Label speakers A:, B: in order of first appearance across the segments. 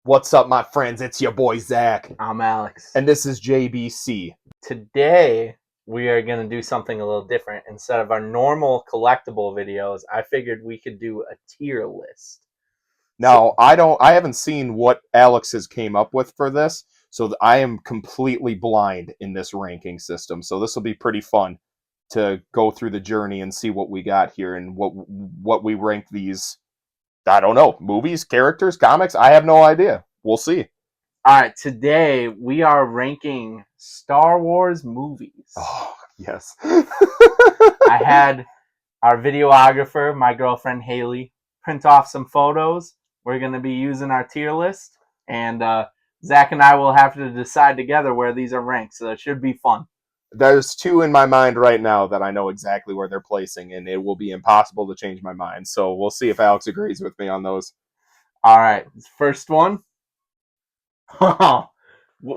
A: What's up, my friends? It's your boy, Zach.
B: I'm Alex.
A: And this is JBC.
B: Today, we are going to do something a little different. Instead of our normal collectible videos, I figured we could do a tier list.
A: Now, I haven't seen what Alex has came up with for this, so I am completely blind in this ranking system. So this will be pretty fun to go through the journey and see what we got here and what we rank these, I don't know, movies, characters, comics. I have no idea. We'll see.
B: All right, today we are ranking Star Wars movies.
A: Oh, yes.
B: I had our videographer, my girlfriend Haley, print off some photos. We're going to be using our tier list, and Zach and I will have to decide together where these are ranked, so it should be fun.
A: There's two in my mind right now that I know exactly where they're placing, and it will be impossible to change my mind. So we'll see if Alex agrees with me on those.
B: All right, first one.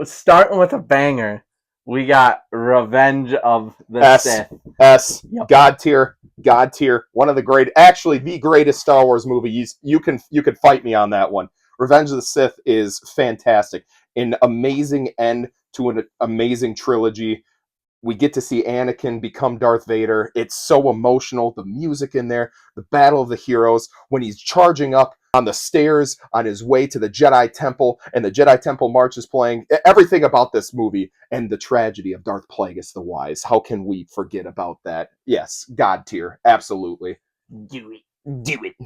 B: Starting with a banger, we got Revenge of the Sith.
A: Yep. God tier. One of the great, actually the greatest Star Wars movie. You could fight me on that one. Revenge of the Sith is fantastic. An amazing end to an amazing trilogy. We get to see Anakin become Darth Vader. It's so emotional. The music in there, the Battle of the Heroes, when he's charging up on the stairs on his way to the Jedi Temple, and the Jedi Temple March is playing. Everything about this movie, and the tragedy of Darth Plagueis the Wise. How can we forget about that? Yes, God tier. Absolutely.
B: Do it.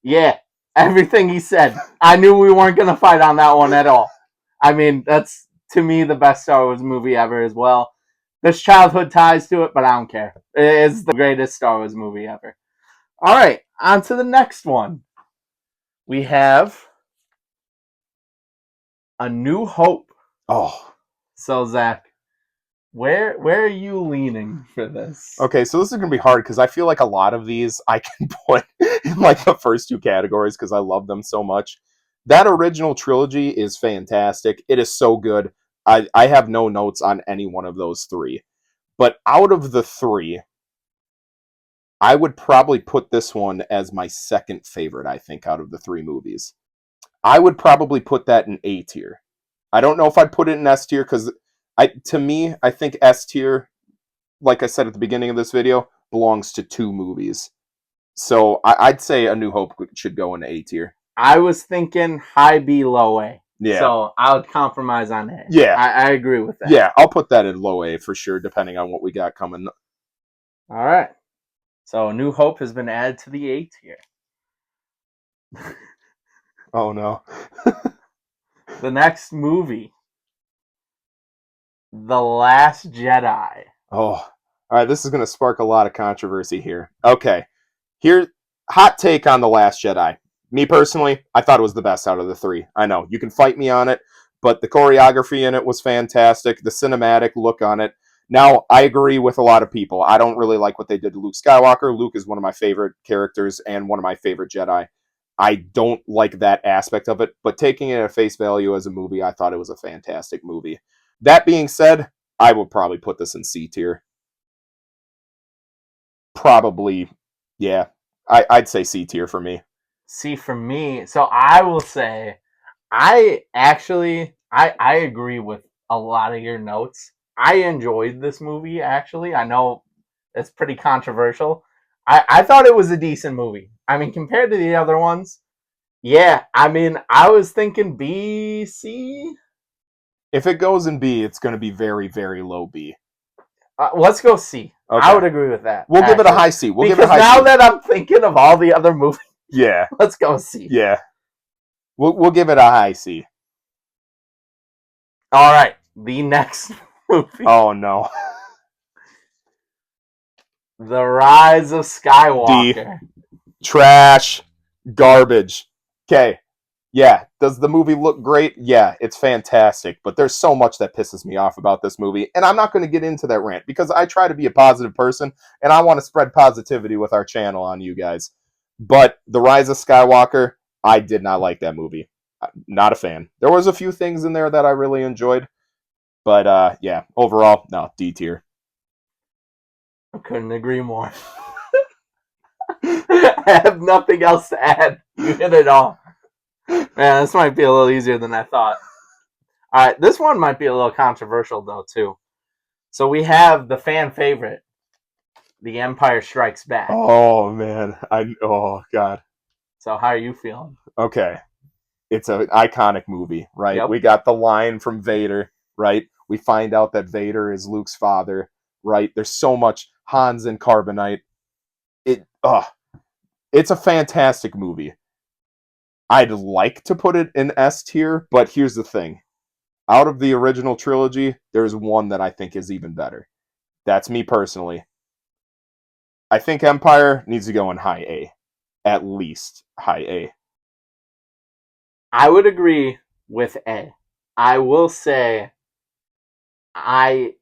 B: Yeah, everything he said. I knew we weren't going to fight on that one at all. I mean, that's, to me, the best Star Wars movie ever as well. There's childhood ties to it, but I don't care. It is the greatest Star Wars movie ever. All right, on to the next one. We have A New Hope.
A: Oh.
B: So, Zach, where are you leaning for this?
A: Okay, so this is going to be hard because I feel like a lot of these I can put in like the first two categories because I love them so much. That original trilogy is fantastic. It is so good. I have no notes on any one of those three. But out of the three, I would probably put this one as my second favorite, I think, out of the three movies. I would probably put that in A tier. I don't know if I'd put it in S tier because to me, I think S tier, like I said at the beginning of this video, belongs to two movies. So I'd say A New Hope should go in A tier.
B: I was thinking high B, low A.
A: Yeah.
B: So I would compromise on A.
A: Yeah.
B: I agree with that.
A: Yeah, I'll put that in low A for sure, depending on what we got coming.
B: All right. So A New Hope has been added to the A tier.
A: Oh, no.
B: The next movie, The Last Jedi.
A: Oh, all right. This is going to spark a lot of controversy here. Okay. Here, hot take on The Last Jedi. Me personally, I thought it was the best out of the three. I know, you can fight me on it, but the choreography in it was fantastic. The cinematic look on it. Now, I agree with a lot of people. I don't really like what they did to Luke Skywalker. Luke is one of my favorite characters and one of my favorite Jedi. I don't like that aspect of it, but taking it at face value as a movie, I thought it was a fantastic movie. That being said, I would probably put this in C tier. Probably, yeah. I'd say C tier for me.
B: C for me. So I will say, I agree with a lot of your notes. I enjoyed this movie, actually. I know it's pretty controversial. I thought it was a decent movie. I mean, compared to the other ones, yeah. I mean, I was thinking B, C.
A: If it goes in B, it's going to be very, very low B.
B: Let's go C. Okay. I would agree with that.
A: We'll give it a high C.
B: Because now that I'm thinking of all the other movies,
A: yeah,
B: let's go C.
A: Yeah, we'll give it a high C.
B: All right, the next movie.
A: Oh no.
B: The Rise of Skywalker.
A: D. Trash. Garbage. Okay. Yeah. Does the movie look great? Yeah, it's fantastic. But there's so much that pisses me off about this movie. And I'm not going to get into that rant because I try to be a positive person and I want to spread positivity with our channel on you guys. But The Rise of Skywalker, I did not like that movie. Not a fan. There was a few things in there that I really enjoyed. But yeah, overall, no, D tier.
B: I couldn't agree more. I have nothing else to add. You hit it all. Man, this might be a little easier than I thought. All right, this one might be a little controversial though too. So we have the fan favorite, The Empire Strikes Back.
A: Oh man, oh god.
B: So how are you feeling?
A: Okay, it's an iconic movie, right?
B: Yep.
A: We got the line from Vader, right? We find out that Vader is Luke's father, right? There's so much Hans and Carbonite. It's a fantastic movie. I'd like to put it in S tier, but here's the thing. Out of the original trilogy, there's one that I think is even better. That's me personally. I think Empire needs to go in high A. At least high A.
B: I would agree with A. I will say, I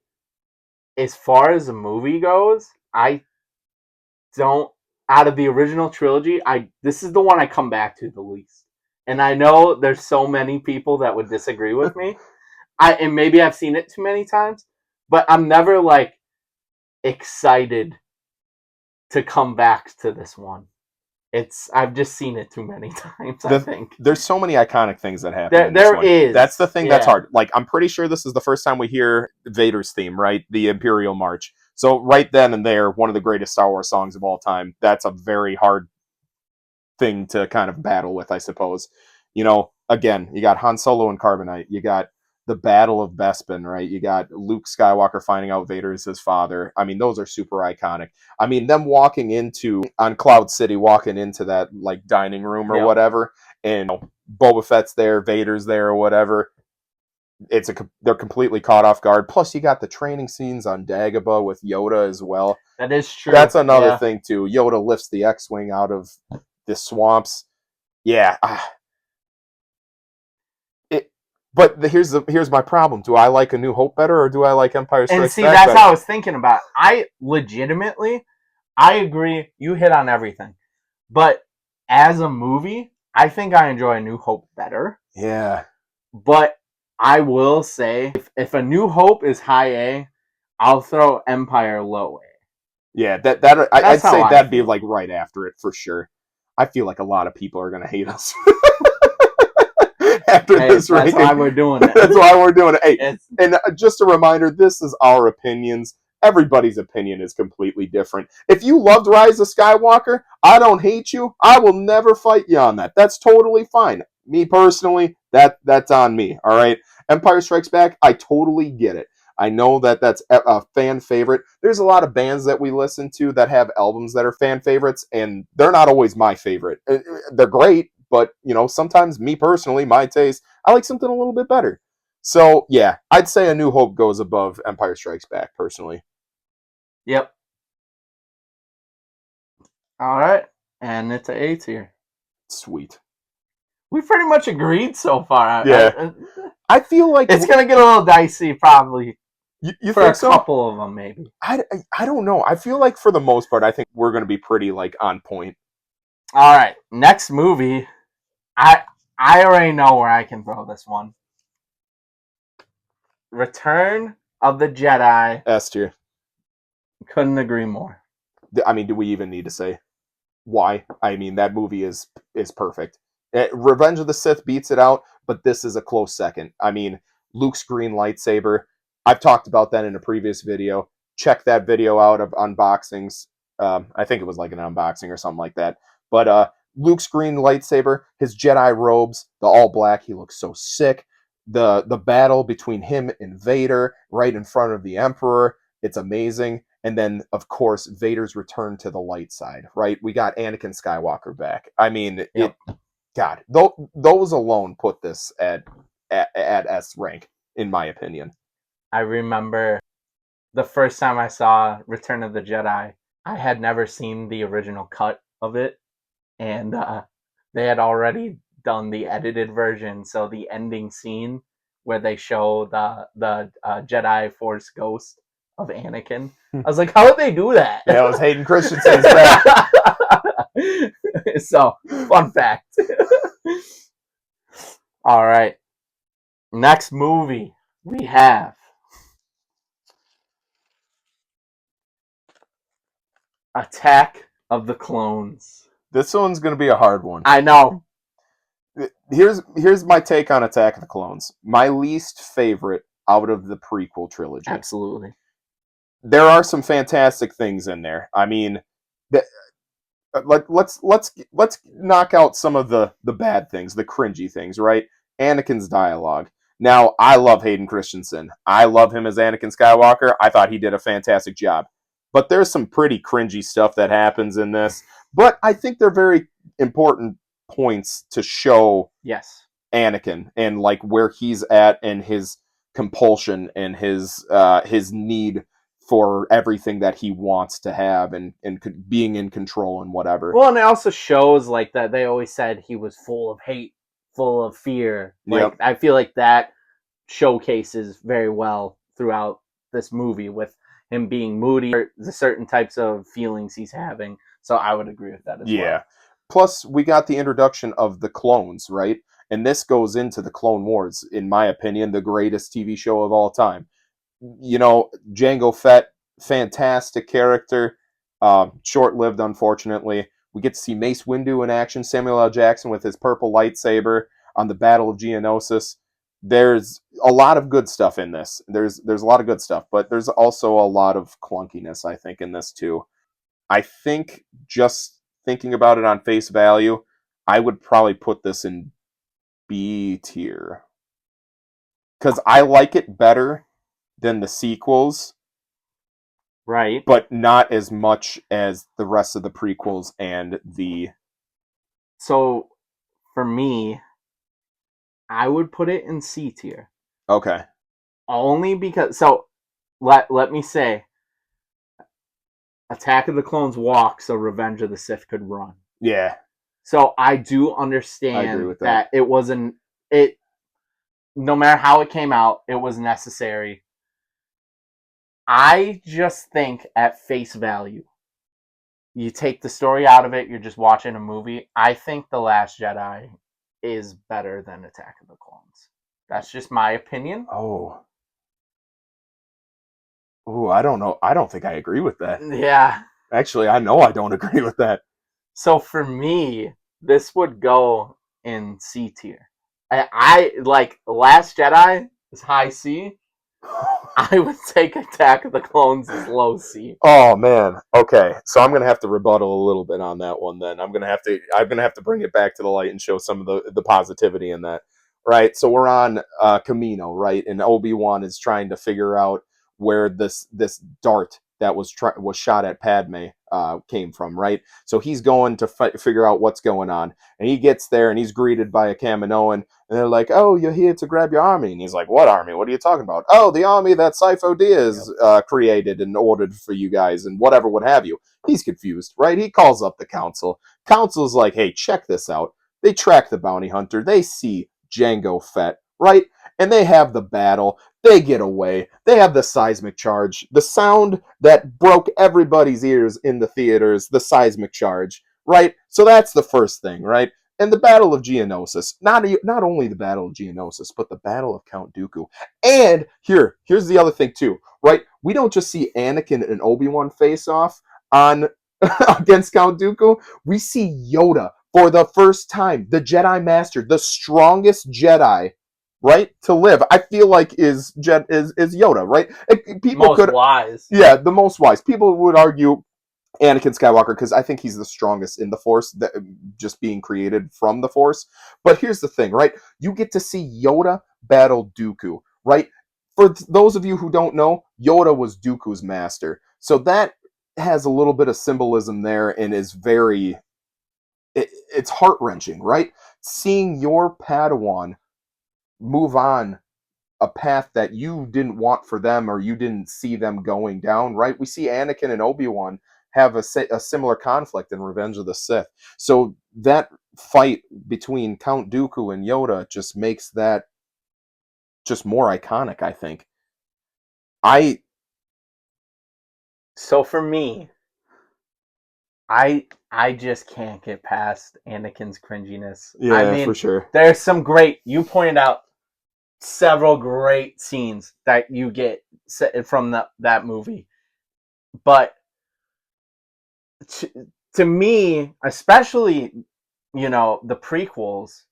B: as far as the movie goes, I don't out of the original trilogy, I this is the one I come back to the least. And I know there's so many people that would disagree with me. And maybe I've seen it too many times, but I'm never like excited to come back to this one. I've just seen it too many times, I think.
A: There's so many iconic things that happen in this
B: There
A: one.
B: is.
A: That's the thing that's
B: Yeah.
A: hard. Like, I'm pretty sure this is the first time we hear Vader's theme, right? The Imperial March. So right then and there, one of the greatest Star Wars songs of all time. That's a very hard thing to kind of battle with, I suppose. You know, again, you got Han Solo and Carbonite. You got the Battle of Bespin, right? You got Luke Skywalker finding out Vader is his father. I mean, those are super iconic. I mean, them walking into on Cloud City, walking into that like dining room or whatever, and Boba Fett's there, Vader's there, or whatever. They're completely caught off guard. Plus, you got the training scenes on Dagobah with Yoda as well.
B: That is true.
A: That's another thing too. Yoda lifts the X-wing out of the swamps. Yeah. Here's my problem. Do I like A New Hope better, or do I like Empire Strikes Back?
B: And see, that's how I was thinking about it. I agree. You hit on everything, but as a movie, I think I enjoy A New Hope better.
A: Yeah.
B: But I will say, if A New Hope is high A, I'll throw Empire low A.
A: Yeah, I'd say that'd be like right after it for sure. I feel like a lot of people are gonna hate us after this ranking.
B: That's why we're doing it.
A: That's why we're doing it. Hey, and just a reminder, this is our opinions. Everybody's opinion is completely different. If you loved Rise of Skywalker, I don't hate you. I will never fight you on that. That's totally fine. Me personally, that's on me. All right. Empire Strikes Back, I totally get it. I know that that's a fan favorite. There's a lot of bands that we listen to that have albums that are fan favorites, and they're not always my favorite. They're great, but sometimes me personally, my taste, I like something a little bit better. So yeah, I'd say A New Hope goes above Empire Strikes Back personally.
B: Yep. All right, and it's an A tier.
A: Sweet.
B: We pretty much agreed so far.
A: Yeah. I feel like
B: it's gonna get a little dicey, probably.
A: You
B: for
A: think
B: a
A: so?
B: couple of them, maybe.
A: I don't know. I feel like for the most part, I think we're going to be pretty like on point.
B: All right, next movie. I already know where I can throw this one. Return of the Jedi.
A: S tier.
B: Couldn't agree more.
A: I mean, do we even need to say why? I mean, that movie is perfect. Revenge of the Sith beats it out, but this is a close second. I mean, Luke's green lightsaber. I've talked about that in a previous video. Check that video out of unboxings. I think it was like an unboxing or something like that. But Luke's green lightsaber, his Jedi robes, the all black, he looks so sick. The battle between him and Vader right in front of the Emperor, it's amazing. And then, of course, Vader's return to the light side, right? We got Anakin Skywalker back. I mean, God, those alone put this at S rank, in my opinion.
B: I remember the first time I saw Return of the Jedi, I had never seen the original cut of it, and they had already done the edited version. So the ending scene where they show the Jedi Force ghost of Anakin, I was like, how did they do that?
A: Yeah, it was Hayden Christensen's back.
B: So, fun fact. All right. Next movie we have Attack of the Clones.
A: This one's going to be a hard one.
B: I know.
A: Here's my take on Attack of the Clones. My least favorite out of the prequel trilogy.
B: Absolutely.
A: There are some fantastic things in there. I mean, let's knock out some of the bad things, the cringy things, right? Anakin's dialogue. Now, I love Hayden Christensen. I love him as Anakin Skywalker. I thought he did a fantastic job. But there's some pretty cringy stuff that happens in this. But I think they're very important points to show
B: Yes.
A: Anakin and like where he's at and his compulsion and his need for everything that he wants to have and being in control and whatever.
B: Well, and it also shows like that they always said he was full of hate, full of fear. Like
A: Yep.
B: I feel like that showcases very well throughout this movie with him being moody, or the certain types of feelings he's having. So I would agree with that as
A: Yeah.
B: well.
A: Plus, we got the introduction of the clones, right? And this goes into the Clone Wars, in my opinion, the greatest TV show of all time. You know, Jango Fett, fantastic character, short-lived, unfortunately. We get to see Mace Windu in action, Samuel L. Jackson with his purple lightsaber on the Battle of Geonosis. There's a lot of good stuff in this. There's a lot of good stuff, but there's also a lot of clunkiness, I think, in this too. I think just thinking about it on face value, I would probably put this in B tier because I like it better than the sequels,
B: Right.
A: but not as much as the rest of the prequels and the.
B: So for me, I would put it in C tier.
A: Okay.
B: Only because let me say Attack of the Clones walk so Revenge of the Sith could run.
A: Yeah,
B: So I do
A: I agree
B: understand
A: with that.
B: that it wasn't it no matter how it came out, it was necessary. I just think at face value, you take the story out of it, you're just watching a movie. I think The Last Jedi is better than Attack of the Clones. That's just my opinion.
A: Oh. Oh, I don't know. I don't think I agree with that.
B: Yeah.
A: Actually, I know I don't agree with that.
B: So for me, this would go in C tier. I like Last Jedi is high C. I would take Attack of the Clones as low C.
A: Oh man. Okay. So I'm gonna have to rebuttal a little bit on that one then. I'm gonna have to bring it back to the light and show some of the positivity in that. Right. So we're on Camino, right? And Obi-Wan is trying to figure out where this dart that was shot at Padme came from, right? So he's going to figure out what's going on. And he gets there and he's greeted by a Kaminoan. And they're like, "Oh, you're here to grab your army." And he's like, "What army? What are you talking about?" "Oh, the army that Sifo Dyas created and ordered for you guys and whatever, what have you." He's confused, right? He calls up the council. Council's like, "Hey, check this out." They track the bounty hunter. They see Jango Fett, right? And they have the battle. They get away. They have the seismic charge. The sound that broke everybody's ears in the theaters, the seismic charge, right? So that's the first thing, right? And the Battle of Geonosis, not only the Battle of Geonosis, but the Battle of Count Dooku. And here's the other thing too, right? We don't just see Anakin and Obi-Wan face off on against Count Dooku. We see Yoda for the first time, the Jedi Master, the strongest Jedi, right, to live. I feel like is Yoda, right? People
B: Most
A: could,
B: wise.
A: yeah, the most wise. People would argue Anakin Skywalker because I think he's the strongest in the Force, that, just being created from the Force. But here's the thing, right? You get to see Yoda battle Dooku, right? For those of you who don't know, Yoda was Dooku's master, so that has a little bit of symbolism there and is it's heart wrenching, right? Seeing your Padawan move on a path that you didn't want for them or you didn't see them going down, right? We see Anakin and Obi-Wan have a similar conflict in Revenge of the Sith. So that fight between Count Dooku and Yoda just makes that just more iconic, I think. I
B: So for me, I just can't get past Anakin's cringiness. I
A: Yeah, for
B: mean,
A: sure.
B: there's some great. You pointed out several great scenes that you get from that movie, but to, to me, especially the prequels,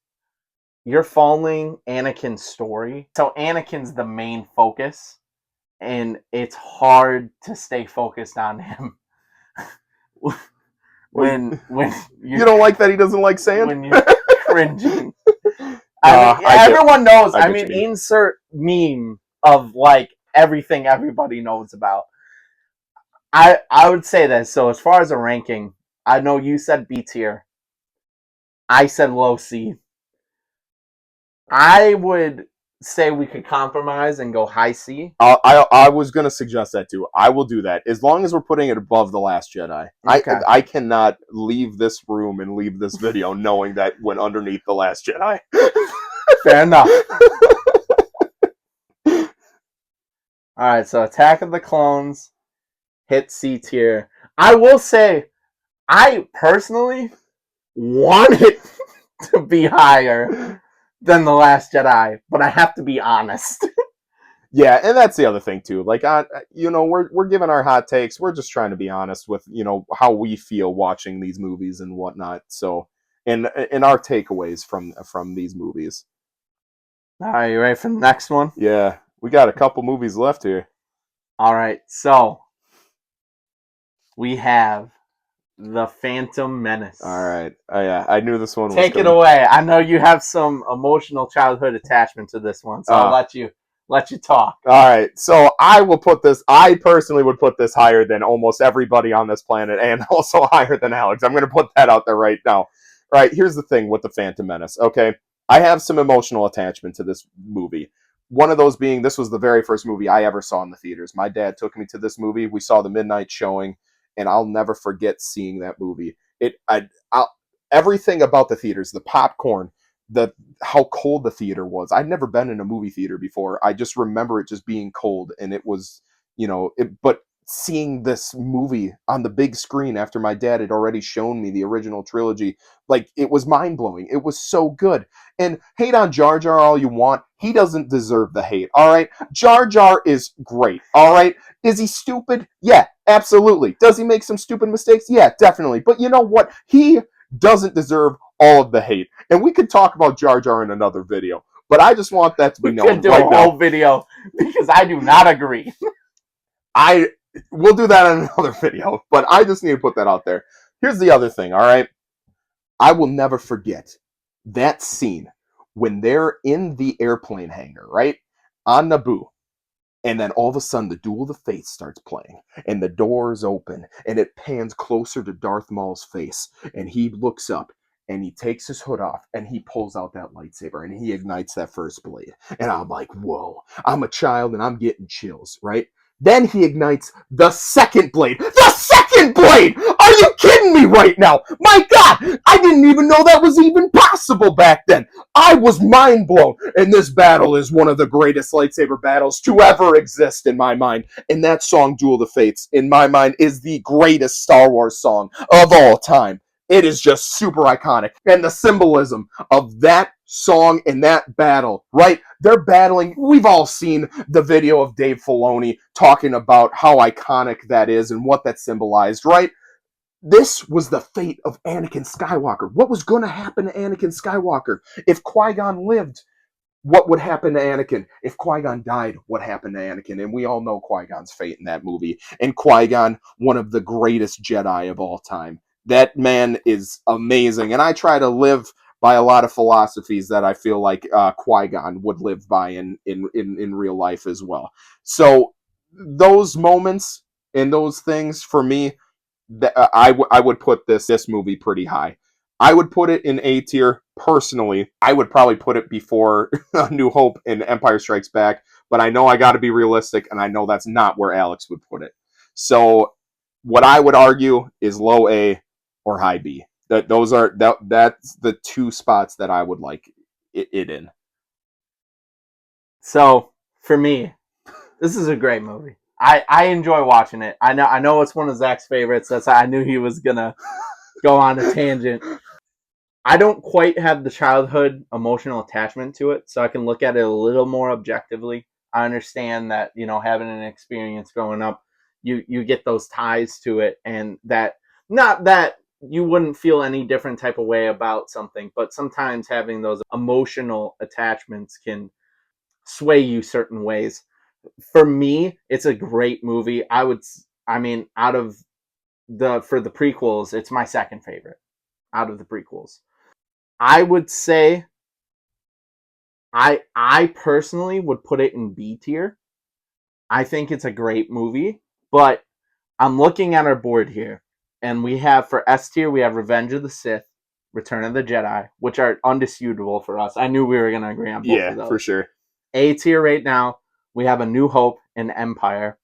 B: you're following Anakin's story. So Anakin's the main focus, and it's hard to stay focused on him
A: Wait,
B: when
A: you don't like that he doesn't like sand?
B: when you're cringing. I mean,
A: I get,
B: everyone knows.
A: I
B: I
A: get you
B: mean,
A: mean.
B: insert meme of like everything everybody knows about. I would say this. So as far as a ranking, I know you said B tier. I said low C. I would say we could compromise and go high C.
A: I was gonna suggest that too. I will do that as long as we're putting it above the Last Jedi.
B: Okay.
A: I cannot leave this room and leave this video knowing that went underneath the Last Jedi.
B: Fair enough. All right, so Attack of the Clones hit C tier. I will say, I personally want it to be higher than The Last Jedi, but I have to be honest.
A: Yeah, and that's the other thing too. Like, we're giving our hot takes. We're just trying to be honest with how we feel watching these movies and whatnot. So, and our takeaways from these movies.
B: All right, you ready for the next one?
A: Yeah, we got a couple movies left here.
B: All right, so we have The Phantom Menace.
A: All right, yeah, I knew this one was
B: Take it
A: coming.
B: away. I know you have some emotional childhood attachment to this one, so I'll let you talk.
A: All right, so I personally would put this higher than almost everybody on this planet, and also higher than Alex. I'm going to put that out there right now. Right, here's the thing with the Phantom Menace. Okay, I have some emotional attachment to this movie. One of those being this was the very first movie I ever saw in the theaters. My dad took me to this movie. We saw the midnight showing, and I'll never forget seeing that movie. Everything about the theaters, the popcorn, the how cold the theater was. I'd never been in a movie theater before. I just remember it just being cold, and it was, but seeing this movie on the big screen after my dad had already shown me the original trilogy, like, it was mind blowing. It was so good. And hate on Jar Jar all you want. He doesn't deserve the hate. All right. Jar Jar is great. All right. Is he stupid? Yeah, absolutely. Does he make some stupid mistakes? Yeah, definitely. But you know what? He doesn't deserve all of the hate. And we could talk about Jar Jar in another video. But I just want that to be
B: We could
A: known
B: do
A: right
B: a
A: now.
B: whole video because I do not agree.
A: We'll do that in another video, but I just need to put that out there. Here's the other thing, all right? I will never forget that scene when they're in the airplane hangar, right? On Naboo. And then all of a sudden, the Duel of the Fates starts playing, and the doors open, and it pans closer to Darth Maul's face, and he looks up, and he takes his hood off, and he pulls out that lightsaber, and he ignites that first blade. And I'm like, whoa, I'm a child, and I'm getting chills, right? Then he ignites the second blade. The second blade! Are you kidding me right now? My God, I didn't even know that was even possible back then. I was mind blown. And this battle is one of the greatest lightsaber battles to ever exist in my mind. And that song, Duel of the Fates, in my mind, is the greatest Star Wars song of all time. It is just super iconic. And the symbolism of that song and that battle, right? They're battling. We've all seen the video of Dave Filoni talking about how iconic that is and what that symbolized, right? This was the fate of Anakin Skywalker. What was going to happen to Anakin Skywalker? If Qui-Gon lived, what would happen to Anakin? If Qui-Gon died, what happened to Anakin? And we all know Qui-Gon's fate in that movie. And Qui-Gon, one of the greatest Jedi of all time. That man is amazing. And I try to live by a lot of philosophies that I feel like Qui-Gon would live by in real life as well. So those moments and those things for me, I would put this movie pretty high. I would put it in A tier personally. I would probably put it before New Hope and Empire Strikes Back, but I know I got to be realistic, and I know that's not where Alex would put it. So what I would argue is low A or high B. That's the two spots that I would like it in.
B: So for me, this is a great movie. I enjoy watching it. I know it's one of Zach's favorites. That's how I knew he was gonna go on a tangent. I don't quite have the childhood emotional attachment to it, so I can look at it a little more objectively. I understand that, having an experience growing up, you get those ties to it, and that not that you wouldn't feel any different type of way about something, but sometimes having those emotional attachments can sway you certain ways. For me, it's a great movie. I mean, out of for the prequels, it's my second favorite out of the prequels. I would say I personally would put it in B tier. I think it's a great movie, but I'm looking at our board here, and we have for S tier we have Revenge of the Sith, Return of the Jedi, which are undisputable for us. I knew we were going to agree on both
A: Yeah,
B: of those.
A: for sure.
B: A tier right now we have A New Hope and Empire,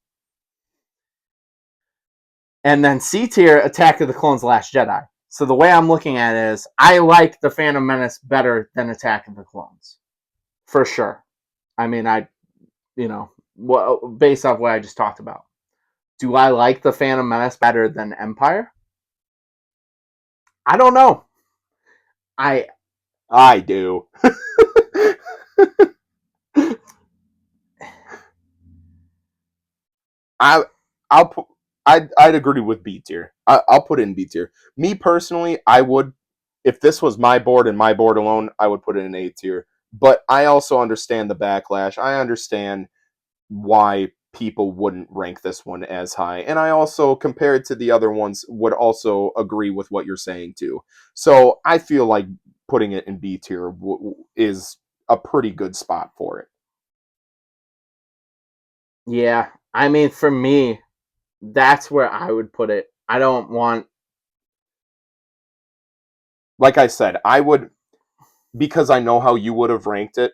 B: and then C tier Attack of the Clones, Last Jedi. So the way I'm looking at it is, I like the Phantom Menace better than Attack of the Clones, for sure. I mean, based off what I just talked about. Do I like the Phantom Menace better than Empire? I don't know.
A: I do. I I'll put I'd agree with B tier. I'll put it in B tier. Me personally, I would, if this was my board and my board alone, I would put it in A tier. But I also understand the backlash. I understand why people wouldn't rank this one as high. And I also, compared to the other ones, would also agree with what you're saying too. So I feel like putting it in B tier is a pretty good spot for it.
B: Yeah, I mean, for me, that's where I would put it. I don't want.
A: Like I said, I would, because I know how you would have ranked it,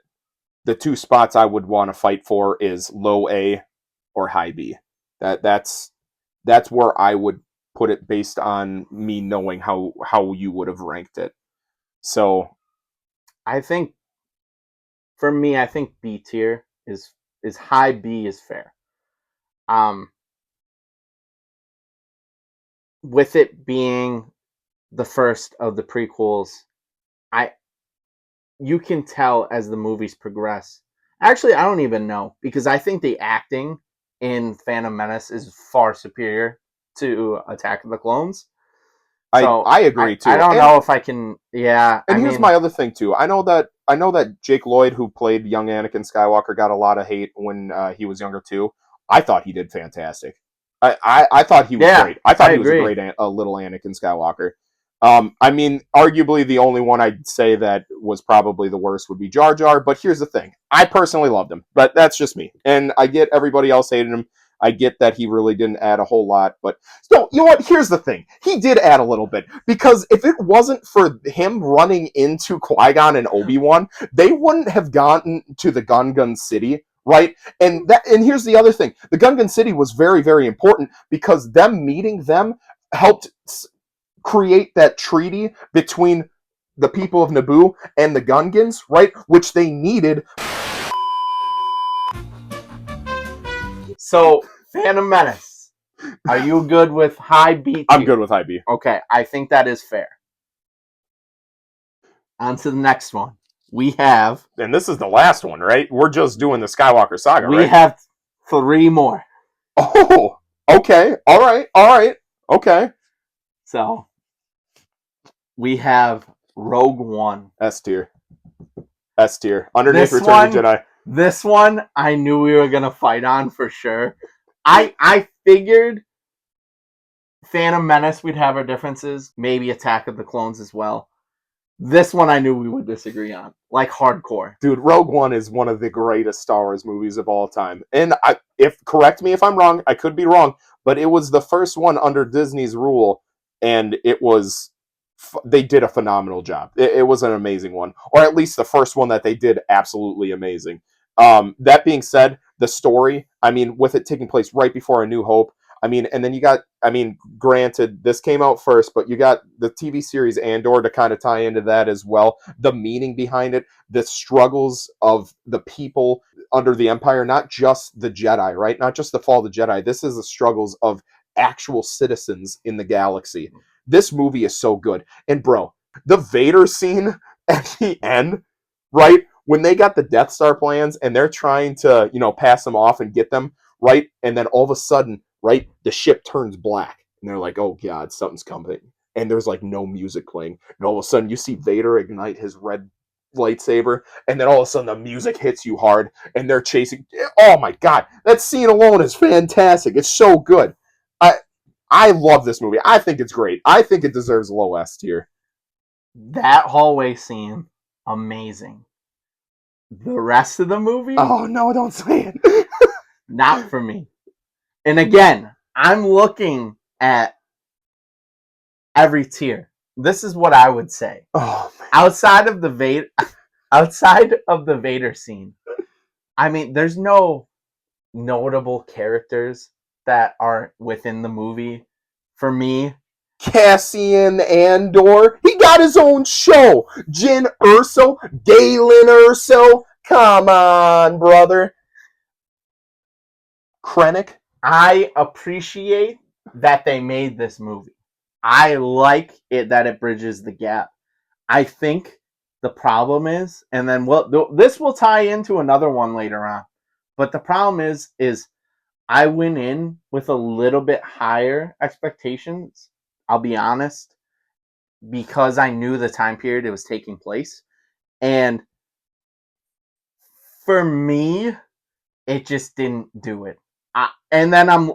A: the two spots I would want to fight for is low A or high B. That's where I would put it based on me knowing how you would have ranked it. So
B: I think for me, I think B tier is high B is fair. Um, with it being the first of the prequels, I you can tell as the movies progress. Actually, I don't even know, because I think the acting in Phantom Menace is far superior to Attack of the Clones. So
A: I agree
B: I
A: too.
B: don't know if I can. Yeah,
A: And
B: I
A: here's
B: mean,
A: my other thing too. I know that Jake Lloyd, who played young Anakin Skywalker, got a lot of hate when he was younger too. I thought he did fantastic. I thought he was
B: yeah,
A: great. I thought
B: I
A: he was a
B: agree.
A: great little Anakin Skywalker. I mean, arguably the only one I'd say that was probably the worst would be Jar Jar. But here's the thing: I personally loved him, but that's just me. And I get everybody else hated him. I get that he really didn't add a whole lot, but no, you know what? Here's the thing: he did add a little bit, because if it wasn't for him running into Qui-Gon and Obi-Wan, they wouldn't have gotten to the Gungan City, right? And here's the other thing: the Gungan City was very, very important, because them meeting them helped create that treaty between the people of Naboo and the Gungans, right? Which they needed.
B: So, Phantom Menace, are you good with high B
A: I'm
B: tier?
A: good with high B.
B: Okay, I think that is fair. On to the next one. We have
A: And this is the last one, right? We're just doing the Skywalker saga,
B: we
A: right?
B: have three more.
A: Oh, okay. All right. All right. Okay.
B: So we have Rogue One.
A: S tier. S tier. Underneath
B: This
A: Return of the
B: one,
A: Jedi.
B: this one, I knew we were gonna fight on for sure. I figured Phantom Menace we'd have our differences, maybe Attack of the Clones as well. This one I knew we would disagree on, like hardcore.
A: Dude, Rogue One is one of the greatest Star Wars movies of all time. And if correct me if I'm wrong, I could be wrong, but it was the first one under Disney's rule, and it was they did a phenomenal job. It was an amazing one, or at least the first one that they did absolutely amazing. That being said, the story, I mean, with it taking place right before A New Hope, I mean, and then you got, I mean, granted, this came out first, but you got the TV series Andor to kind of tie into that as well. The meaning behind it, the struggles of the people under the Empire, not just the Jedi, right? Not just the fall of the Jedi. This is the struggles of actual citizens in the galaxy. This movie is so good. And bro, the Vader scene at the end, right? When they got the Death Star plans and they're trying to, pass them off and get them, right? And then all of a sudden, right, the ship turns black. And they're like, oh God, something's coming. and there's like no music playing, and all of a sudden you see Vader ignite his red lightsaber, and then all of a sudden the music hits you hard, and they're chasing. Oh my god, that scene alone is fantastic. It's so good. I I love this movie. I think it's great. I think it deserves low S tier.
B: That hallway scene, amazing. The rest of the movie,
A: Oh no, don't say it.
B: not for me. And again, I'm looking at every tier. This is what I would say.
A: Oh man.
B: Outside of the Vader scene, I mean, there's no notable characters that are within the movie for me.
A: Cassian Andor, he got his own show. Jyn Erso, Galen Erso, come on, brother. Krennic.
B: I appreciate that they made this movie. I like it that it bridges the gap. I think the problem is, and then this will tie into another one later on, but the problem is I went in with a little bit higher expectations, I'll be honest, because I knew the time period it was taking place. And for me, it just didn't do it. And then I'm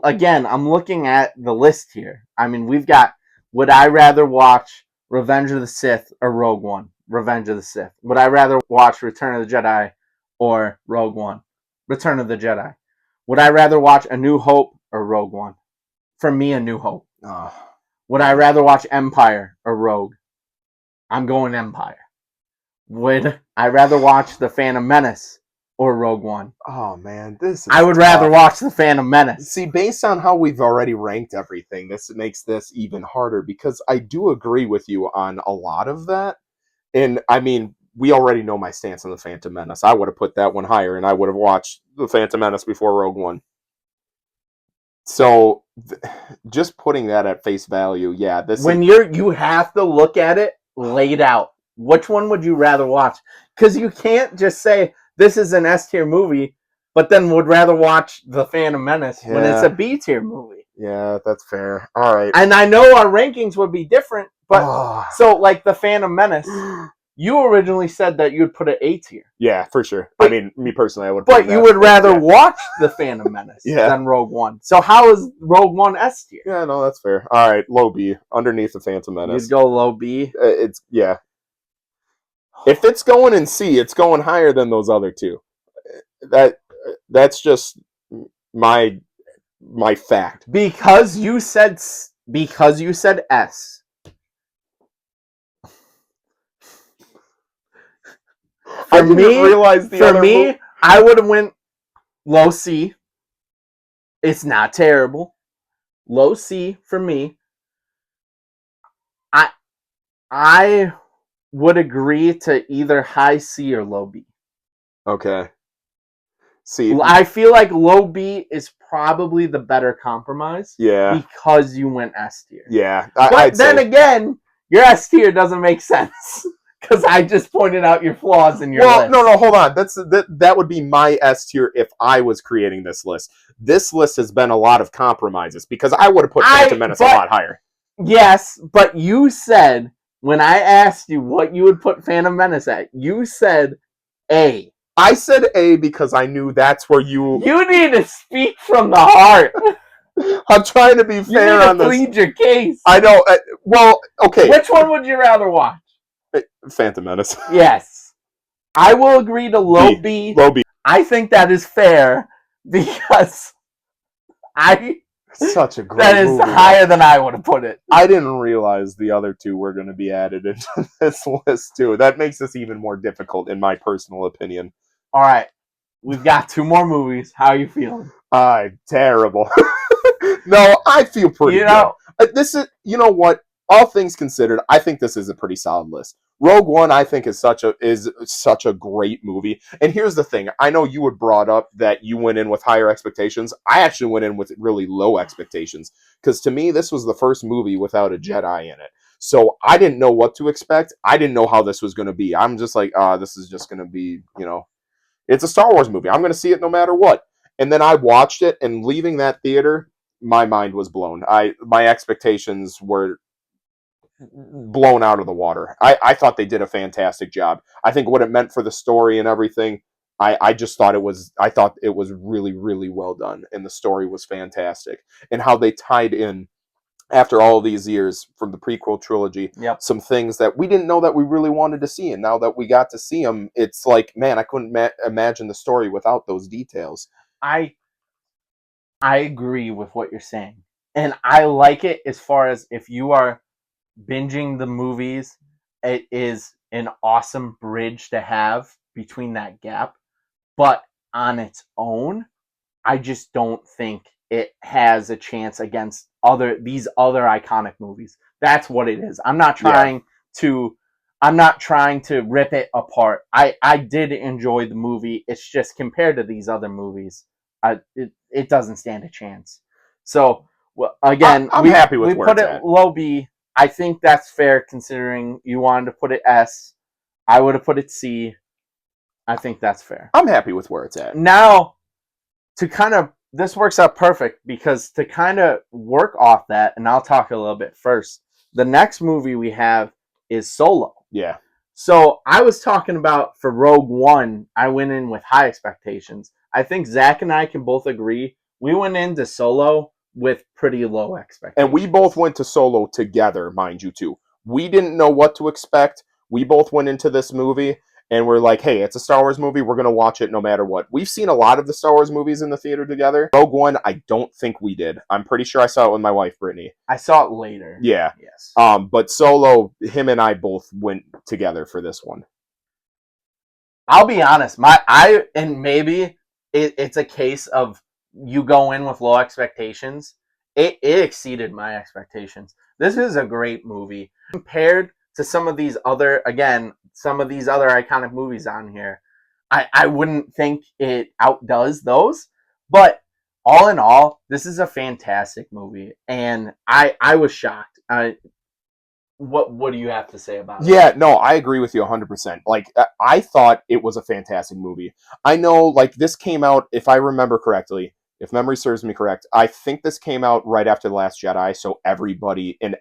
B: looking at the list here. I mean, we've got, would I rather watch Revenge of the Sith or Rogue One? Revenge of the Sith. Would I rather watch Return of the Jedi or Rogue One? Return of the Jedi. Would I rather watch A New Hope or Rogue One? For me, A New Hope.
A: Oh.
B: Would I rather watch Empire or Rogue? I'm going Empire. Would I rather watch The Phantom Menace or Rogue One?
A: Oh man, this is
B: I would rather watch The Phantom Menace.
A: See, based on how we've already ranked everything, this makes this even harder, because I do agree with you on a lot of that. And I mean, we already know my stance on The Phantom Menace. I would have put that one higher, and I would have watched The Phantom Menace before Rogue One. So, just putting that at face value, yeah.
B: You have to look at it laid out. Which one would you rather watch? Because you can't just say this is an S tier movie, but then would rather watch The Phantom Menace when it's a B tier movie.
A: Yeah, that's fair. All right.
B: And I know our rankings would be different, but so like The Phantom Menace, you originally said that you'd put it A tier.
A: Yeah, for sure.
B: But,
A: I mean, me personally, I would.
B: But you would rather watch The Phantom Menace than Rogue One. So how is Rogue One S tier?
A: Yeah, no, that's fair. All right, low B, underneath The Phantom Menace.
B: You'd go low B.
A: It's yeah. If it's going in C, it's going higher than those other two. That's just my fact.
B: Because you said S. For me, I would have went low C. It's not terrible. Low C for me. I would agree to either high C or low B.
A: Okay. See,
B: I feel like low B is probably the better compromise.
A: Yeah.
B: Because you went S tier.
A: Yeah.
B: But then again, your S tier doesn't make sense. Because I just pointed out your flaws in your list.
A: No, hold on. That would be my S tier if I was creating this list. This list has been a lot of compromises, because I would have put Phantom Menace a lot higher.
B: Yes, but you said, when I asked you what you would put Phantom Menace at, you said A.
A: I said A because I knew that's where you...
B: You need to speak from the heart.
A: I'm trying to be fair on this.
B: You need to plead your case.
A: I know. Well, okay.
B: Which one would you rather watch?
A: Phantom Menace.
B: Yes. I will agree to low B.
A: Low B.
B: I think that is fair, because
A: such a great
B: that is
A: movie.
B: Higher than I would have put it.
A: I didn't realize the other two were going to be added into this list too. That makes this even more difficult, in my personal opinion.
B: All right, we've got 2 more movies. How are you feeling?
A: Terrible. No, I feel pretty good. This is, you know what? All things considered, I think this is a pretty solid list. Rogue One, I think, is such a great movie. And here's the thing: I know you had brought up that you went in with higher expectations. I actually went in with really low expectations, because to me, this was the first movie without a Jedi in it. So I didn't know what to expect. I didn't know how this was going to be. I'm just like, this is just going to be, it's a Star Wars movie. I'm going to see it no matter what. And then I watched it, and leaving that theater, my mind was blown. My expectations were blown out of the water. I thought they did a fantastic job. I think what it meant for the story and everything, I just thought I thought it was really, really well done. And the story was fantastic. And how they tied in after all these years from the prequel trilogy,
B: Yep.
A: some things that we didn't know that we really wanted to see. And now that we got to see them, it's like, man, I couldn't imagine the story without those details.
B: I I agree with what you're saying. And I like it as far as if you are binging the movies, it is an awesome bridge to have between that gap. But on its own, I just don't think it has a chance against these other iconic movies. That's what it is.
A: Yeah.
B: To I'm not trying to rip it apart. I did enjoy the movie. It's just compared to these other movies, it doesn't stand a chance. So well, again,
A: I'm happy
B: we
A: with where
B: put
A: it's
B: it
A: at.
B: low B. I think that's fair considering you wanted to put it S. I would have put it C. I think that's fair.
A: I'm happy with where it's at.
B: Now, to kind of this works out perfect because to kind of work off that, and I'll talk a little bit first. The next movie we have is Solo.
A: Yeah.
B: So I was talking about for Rogue One, I went in with high expectations. I think Zach and I can both agree we went into Solo with pretty low expectations.
A: And we both went to Solo together, mind you, too. We didn't know what to expect. We both went into this movie and we're like, hey, it's a Star Wars movie. We're going to watch it no matter what. We've seen a lot of the Star Wars movies in the theater together. Rogue One, I don't think we did. I'm pretty sure I saw it with my wife, Brittany.
B: I saw it later.
A: Yeah.
B: Yes.
A: But Solo, him and I both went together for this one.
B: I'll be honest, and maybe it's a case of you go in with low expectations. It exceeded my expectations. This is a great movie compared to some of these other iconic movies on here. I wouldn't think it outdoes those, but all in all, this is a fantastic movie, and I was shocked. What do you have to say about it?
A: Yeah, no, I agree with you 100%. Like, I thought it was a fantastic movie. I know, like, this came out, if I remember correctly, if memory serves me correct, I think this came out right after The Last Jedi, so everybody in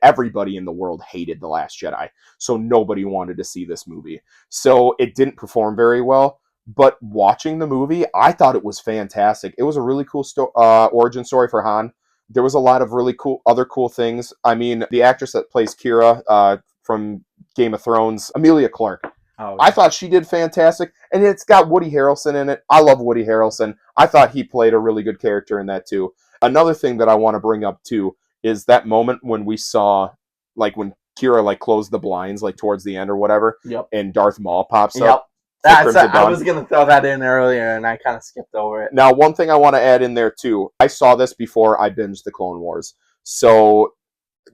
A: the world hated The Last Jedi. So nobody wanted to see this movie. So it didn't perform very well. But watching the movie, I thought it was fantastic. It was a really cool origin story for Han. There was a lot of really cool things. I mean, the actress that plays Kira from Game of Thrones, Emilia Clarke.
B: Oh,
A: I thought she did fantastic, and it's got Woody Harrelson in it. I love Woody Harrelson. I thought he played a really good character in that too. Another thing that I want to bring up too is that moment when we saw, like, when Kira like closed the blinds like towards the end or whatever,
B: yep.
A: and Darth Maul pops
B: Yep.
A: up.
B: I was gonna throw that in earlier, and I kind of skipped over it.
A: Now, one thing I want to add in there too. I saw this before I binged the Clone Wars, so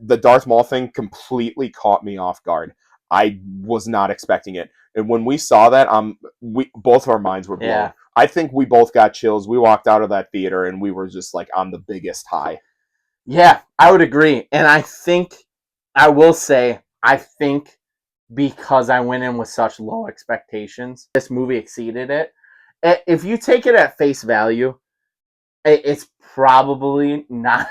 A: the Darth Maul thing completely caught me off guard. I was not expecting it, and when we saw that, we both of our minds were blown.
B: Yeah.
A: I think we both got chills. We walked out of that theater and we were just like on the biggest high.
B: Yeah, I would agree, and I will say I think because I went in with such low expectations, this movie exceeded it. If you take it at face value, it's probably not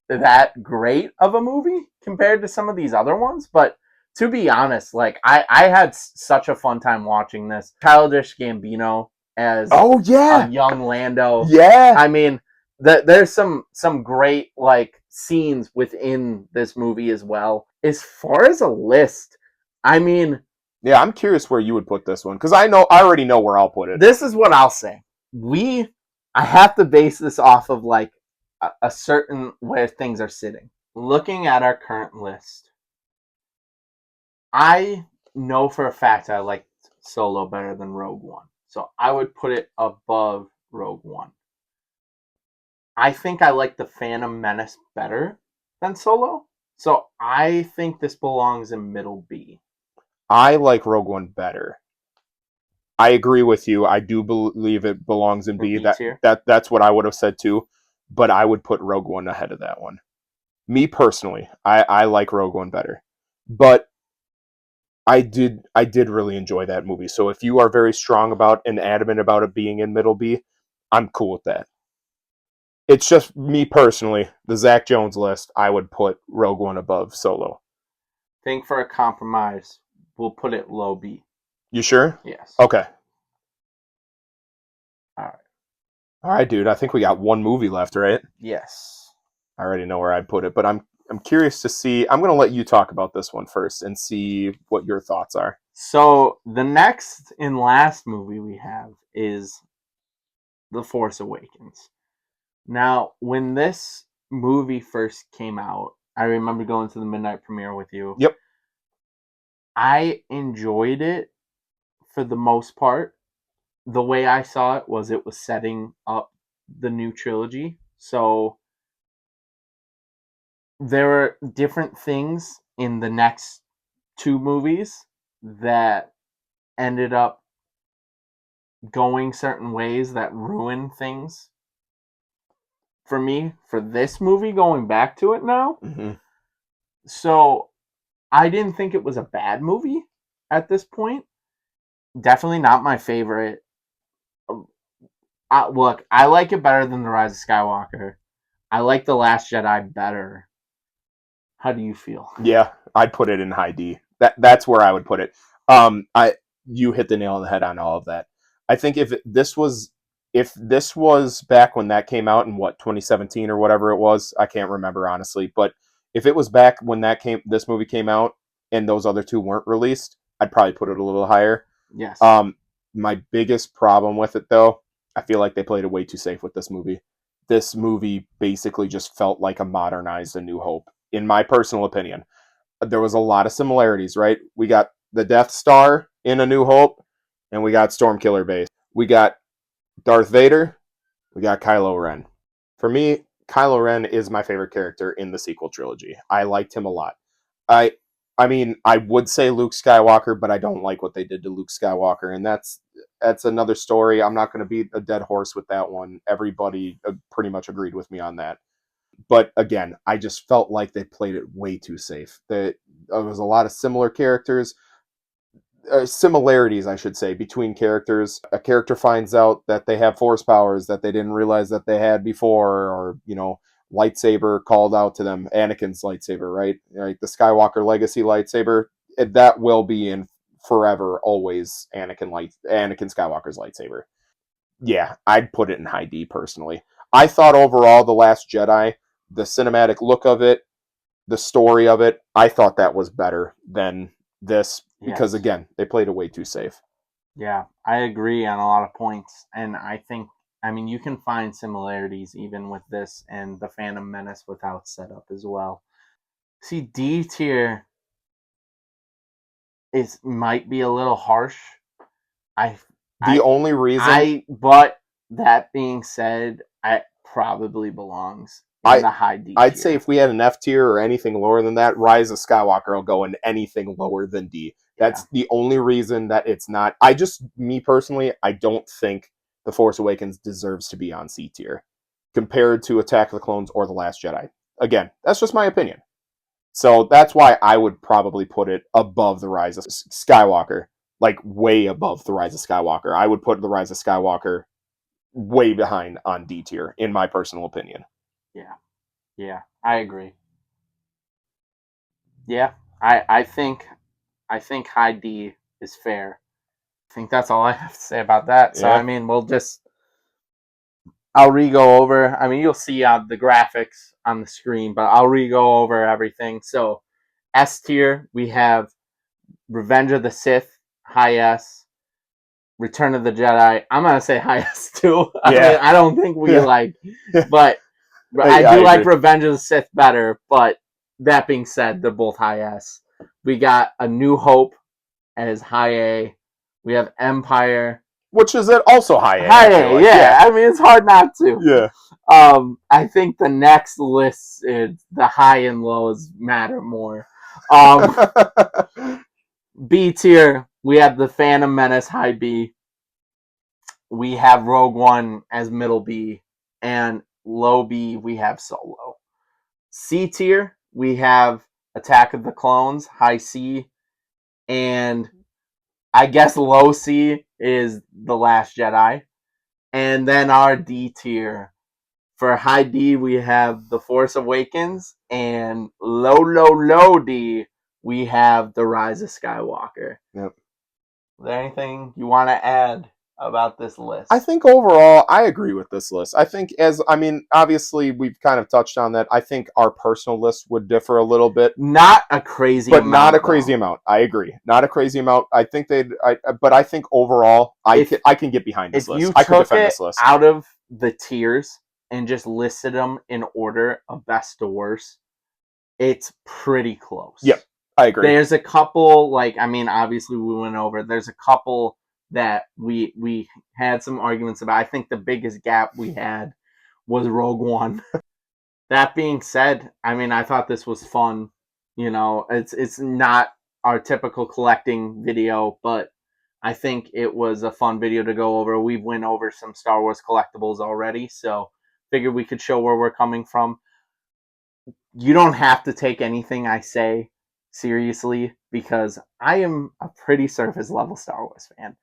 B: that great of a movie compared to some of these other ones. But to be honest, like I had such a fun time watching this. Childish Gambino as
A: Oh yeah,
B: a young Lando.
A: yeah.
B: I mean, there's some great like scenes within this movie as well. As far as a list, I mean,
A: Yeah, I'm curious where you would put this one because I already know where I'll put it.
B: this is what I'll say. I have to base this off of like a certain where things are sitting. Looking at our current list, I know for a fact I like Solo better than Rogue One, so I would put it above Rogue One. I think I like the Phantom Menace better than Solo, so I think this belongs in middle B.
A: I like Rogue One better. I agree with you. I do believe it belongs in B. That's what I would have said too, but I would put Rogue One ahead of that one. Me personally, I like Rogue One better, but I did really enjoy that movie. So if you are very strong about and adamant about it being in middle B, I'm cool with that. It's just me personally, the Zach Jones list, I would put Rogue One above Solo.
B: think for a compromise, we'll put it low B.
A: You sure?
B: Yes.
A: Okay.
B: All right.
A: All right, dude. I think we got one movie left, right?
B: Yes.
A: I already know where I'd put it, but I'm curious to see. I'm going to let you talk about this one first and see what your thoughts are.
B: So the next and last movie we have is The Force Awakens. Now, when this movie first came out, I remember going to the midnight premiere with you.
A: Yep.
B: I enjoyed it for the most part. The way I saw it was setting up the new trilogy. So there were different things in the next two movies that ended up going certain ways that ruined things for me for this movie going back to it now.
A: Mm-hmm.
B: So I didn't think it was a bad movie at this point. Definitely not my favorite. Look, I like it better than The Rise of Skywalker. I like The Last Jedi better. How do you feel?
A: Yeah, I'd put it in high D. That's where I would put it. I You hit the nail on the head on all of that. I think if this was back when that came out in what 2017 or whatever it was, I can't remember honestly, but if it was back when this movie came out and those other two weren't released, I'd probably put it a little higher.
B: Yes.
A: My biggest problem with it though, I feel like they played it way too safe with this movie. This movie basically just felt like a modernized A New Hope, in my personal opinion. There was a lot of similarities, right? We got the Death Star in A New Hope, and we got Stormkiller Base. We got Darth Vader. We got Kylo Ren. For me, Kylo Ren is my favorite character in the sequel trilogy. I liked him a lot. I I mean, I would say Luke Skywalker, but I don't like what they did to Luke Skywalker, and that's another story. I'm not going to beat a dead horse with that one. Everybody pretty much agreed with me on that. But again, I just felt like they played it way too safe. There was a lot of similarities, I should say, between characters. A character finds out that they have force powers that they didn't realize that they had before, or lightsaber called out to them. Anakin's lightsaber, right? Like the Skywalker legacy lightsaber, that will be in forever, always Anakin Skywalker's lightsaber. Yeah, I'd put it in high D personally. I thought overall, The Last Jedi, the cinematic look of it, the story of it, I thought that was better than this because,
B: Yes.
A: again, they played it way too safe.
B: Yeah, I agree on a lot of points, and I mean, you can find similarities even with this and the Phantom Menace without setup as well. See, D tier is might be a little harsh. I,
A: The
B: I,
A: only reason
B: but that being said, it probably belongs in
A: I
B: the high D
A: I'd
B: tier.
A: say if we had an F tier or anything lower than that, Rise of Skywalker will go in anything lower than D. That's the only reason that it's not. Me personally, I don't think The Force Awakens deserves to be on C tier compared to Attack of the Clones or The Last Jedi. Again, that's just my opinion. So that's why I would probably put it above The Rise of Skywalker, like way above The Rise of Skywalker. I would put The Rise of Skywalker way behind on D tier, in my personal opinion.
B: Yeah, I agree. Yeah, I think high D is fair. I think that's all I have to say about that. So I
A: Yeah.
B: mean, I'll re-go over. I mean, you'll see the graphics on the screen, but I'll re-go over everything. So S tier, we have Revenge of the Sith, high S. Return of the Jedi, I'm gonna say high S too. I mean,
A: Yeah.
B: I don't think we
A: Yeah.
B: like, but I
A: Yeah,
B: do
A: I
B: like
A: agree.
B: Revenge of the Sith better. But that being said, they're both high S. We got A New Hope as high A. We have Empire.
A: Which is it also high A, I
B: High
A: feel
B: A,
A: like.
B: yeah.
A: Yeah.
B: I mean, it's hard not to.
A: Yeah.
B: I think the next list is the high and lows matter more. Um, B tier, we have the Phantom Menace high B. We have Rogue One as middle B, and low B we have Solo. C tier, we have Attack of the Clones high C, and I guess low C is The Last Jedi. And then our D tier. For high D, we have The Force Awakens, and low D, we have The Rise of Skywalker.
A: Yep.
B: Is there anything you want to add about this list?
A: I think overall, I agree with this list. I think obviously we've kind of touched on that. I think our personal list would differ a little bit.
B: Not a crazy
A: but
B: amount.
A: But not a crazy amount. I agree. Not a crazy amount. I think but I think overall, I can get behind this list. I could defend this list.
B: Out of the tiers and just listed them in order of best to worst, it's pretty close.
A: Yep. I agree.
B: There's a couple, obviously we went over. There's a couple that we had some arguments about. I think the biggest gap we had was Rogue One. That being said, I thought this was fun. It's not our typical collecting video, but I think it was a fun video to go over. We've went over some Star Wars collectibles already, so figured we could show where we're coming from. You don't have to take anything I say seriously, because I am a pretty surface level Star Wars fan.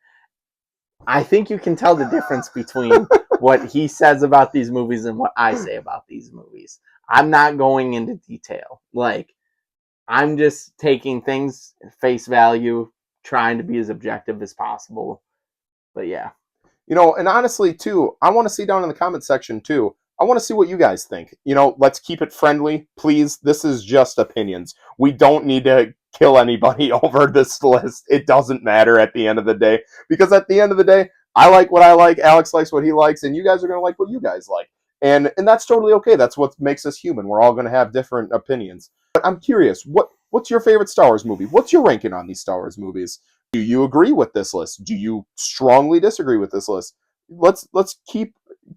B: I think you can tell the difference between what he says about these movies and what I say about these movies. I'm not going into detail. I'm just taking things at face value, trying to be as objective as possible. But yeah.
A: And honestly, too, I want to see down in the comment section, too. I want to see what you guys think. Let's keep it friendly. Please, this is just opinions. We don't need to kill anybody over this list. It doesn't matter at the end of the day. Because at the end of the day, I like what I like, Alex likes what he likes, and you guys are going to like what you guys like. And that's totally okay. That's what makes us human. We're all going to have different opinions. But I'm curious, what's your favorite Star Wars movie? What's your ranking on these Star Wars movies? Do you agree with this list? Do you strongly disagree with this list? Let's keep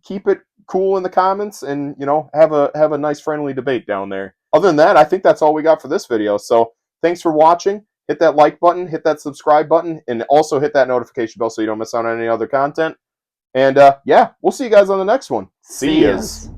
A: it cool in the comments, and have a nice friendly debate down there. Other than that, I think that's all we got for this video. So thanks for watching. Hit that like button, hit that subscribe button, and also hit that notification bell so you don't miss out on any other content. And yeah, we'll see you guys on the next one. See yas.